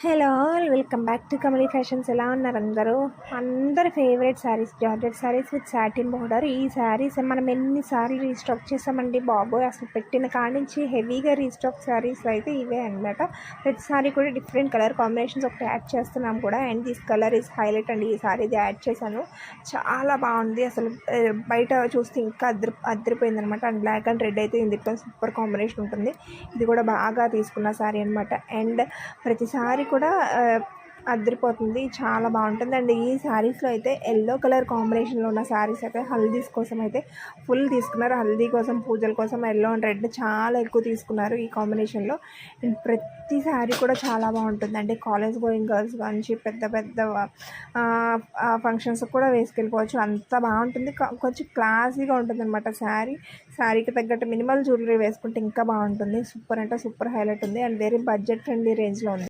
Hello, welcome back to Kamali fashions. ఎలా ఉన్నారు అందరి favourite saris, georgette saris with satin border. ఈ శారీస్ మనం ఎన్నిసార్లు రీస్టాక్ చేసామండి బాబోయ్. అసలు పెట్టిన కాడి నుంచి హెవీగా రీస్టాక్ శారీస్ అయితే ఇవే అనమాట. ప్రతిసారి కూడా డిఫరెంట్ కలర్ కాంబినేషన్స్ ఒకటి యాడ్ చేస్తున్నాం కూడా. And this colour is highlight అండి. ఈ శారీది యాడ్ చేశాను, చాలా బాగుంది. అసలు బయట చూస్తే ఇంకా అదిరిపోయింది అనమాట. అండ్ బ్లాక్ అండ్ రెడ్ అయితే ఇందులో సూపర్ కాంబినేషన్ ఉంటుంది. ఇది కూడా బాగా తీసుకున్న శారీ అనమాట. అండ్ ప్రతిసారి కూడా అదిరిపోతుంది, చాలా బాగుంటుంది. అండ్ ఈ శారీస్లో అయితే ఎల్లో కలర్ కాంబినేషన్లో ఉన్న శారీస్ అయితే హల్దీస్ కోసం అయితే ఫుల్ తీసుకున్నారు. హల్దీ కోసం, పూజల కోసం ఎల్లో అండ్ రెడ్ చాలా ఎక్కువ తీసుకున్నారు ఈ కాంబినేషన్లో. అండ్ ప్రతి శారీ కూడా చాలా బాగుంటుంది. అంటే కాలేజ్ గోయింగ్ గర్ల్స్ నుంచి పెద్ద పెద్ద ఫంక్షన్స్ కూడా వేసుకెళ్ళిపోవచ్చు, అంత బాగుంటుంది. కొంచెం క్లాసీగా ఉంటుంది అనమాట శారీకి తగ్గట్టు మినిమల్ జ్యువెలరీ వేసుకుంటే ఇంకా బాగుంటుంది. సూపర్ అంటే సూపర్ హైలైట్ ఉంది. అండ్ వెరీ బడ్జెట్ ఫ్రెండ్లీ రేంజ్లో ఉంది.